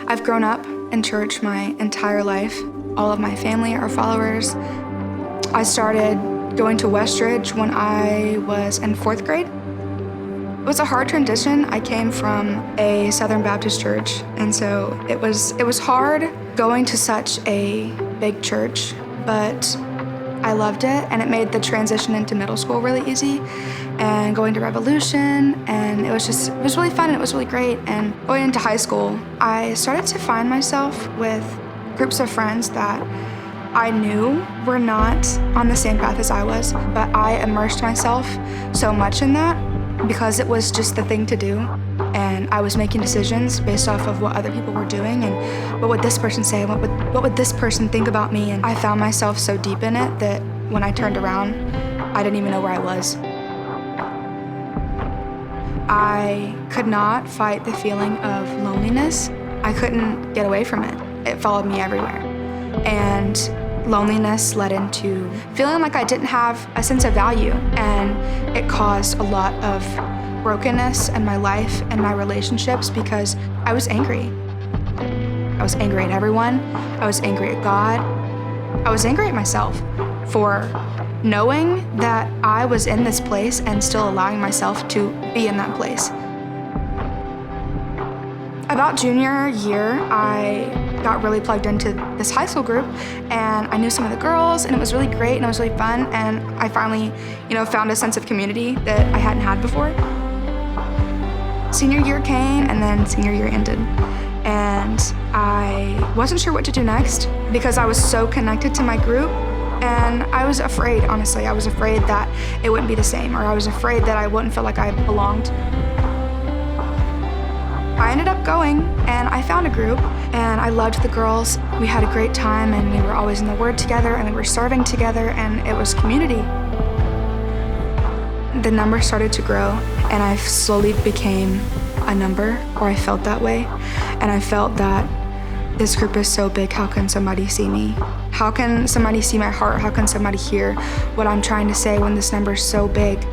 I've grown up in church my entire life. All of my family are followers. I started going to Westridge when I was in 4th grade. It was a hard transition. I came from a Southern Baptist church, and so it was hard going to such a big church, but I loved it, and it made the transition into middle school really easy, and going to Revolution, and it was really fun, and it was really great. And going into high school, I started to find myself with groups of friends that I knew were not on the same path as I was, but I immersed myself so much in that because it was just the thing to do, and I was making decisions based off of what other people were doing and what would this person say, what would this person think about me, and I found myself so deep in it that when I turned around, I didn't even know where I was. I could not fight the feeling of loneliness. I couldn't get away from it. It followed me everywhere. And loneliness led into feeling like I didn't have a sense of value, and it caused a lot of brokenness in my life and my relationships because I was angry. I was angry at everyone. I was angry at God. I was angry at myself for knowing that I was in this place and still allowing myself to be in that place. About junior year, I got really plugged into this high school group, and I knew some of the girls, and it was really great, and it was really fun, and I finally, found a sense of community that I hadn't had before. Senior year came, and then senior year ended, and I wasn't sure what to do next because I was so connected to my group, and I was afraid, honestly. I was afraid that it wouldn't be the same, or I was afraid that I wouldn't feel like I belonged. I ended up going, and I found a group, and I loved the girls. We had a great time, and we were always in the Word together, and we were serving together, and it was community. The numbers started to grow, and I slowly became a number, or I felt that way, and I felt that this group is so big, how can somebody see me? How can somebody see my heart? How can somebody hear what I'm trying to say when this number is so big?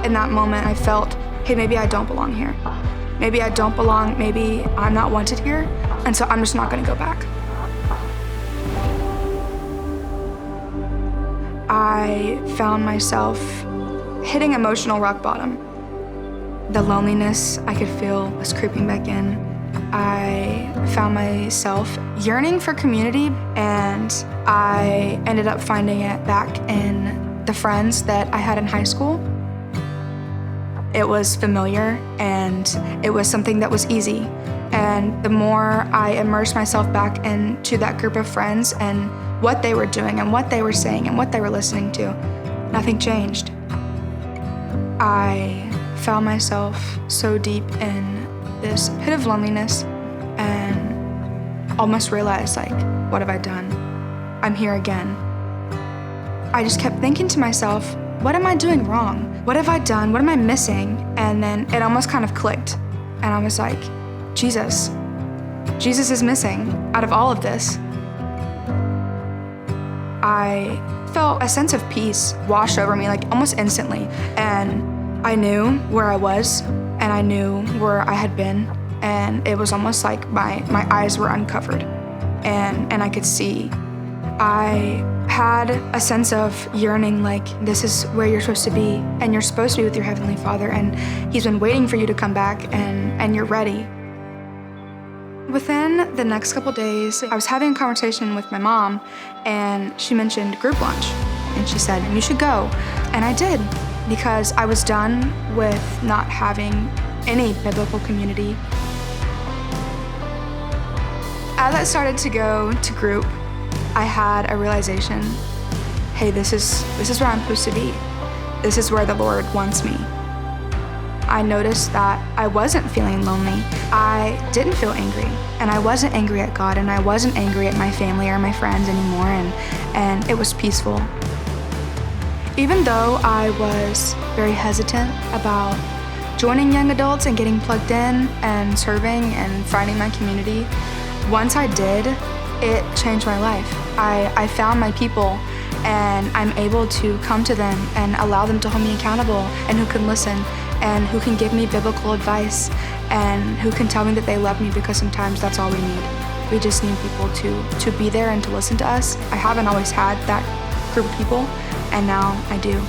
In that moment, I felt, hey, maybe I don't belong here. Maybe I don't belong, maybe I'm not wanted here, and so I'm just not gonna go back. I found myself hitting emotional rock bottom. The loneliness I could feel was creeping back in. I found myself yearning for community, and I ended up finding it back in the friends that I had in high school. It was familiar, and it was something that was easy. And the more I immersed myself back into that group of friends and what they were doing and what they were saying and what they were listening to, nothing changed. I found myself so deep in this pit of loneliness and almost realized, what have I done? I'm here again. I just kept thinking to myself, what am I doing wrong? What have I done? What am I missing? And then it almost kind of clicked. And I was like, Jesus is missing out of all of this. I felt a sense of peace wash over me, almost instantly. And I knew where I was, and I knew where I had been. And it was almost like my eyes were uncovered, and I could see. I had a sense of yearning, this is where you're supposed to be, and you're supposed to be with your Heavenly Father, and He's been waiting for you to come back, and you're ready. Within the next couple days, I was having a conversation with my mom, and she mentioned group lunch, and she said, you should go. And I did, because I was done with not having any biblical community. As I started to go to group, I had a realization, hey, this is where I'm supposed to be. This is where the Lord wants me. I noticed that I wasn't feeling lonely. I didn't feel angry, and I wasn't angry at God, and I wasn't angry at my family or my friends anymore, and it was peaceful. Even though I was very hesitant about joining young adults and getting plugged in and serving and finding my community, once I did, it changed my life. I found my people, and I'm able to come to them and allow them to hold me accountable, and who can listen and who can give me biblical advice and who can tell me that they love me, because sometimes that's all we need. We just need people to be there and to listen to us. I haven't always had that group of people, and now I do.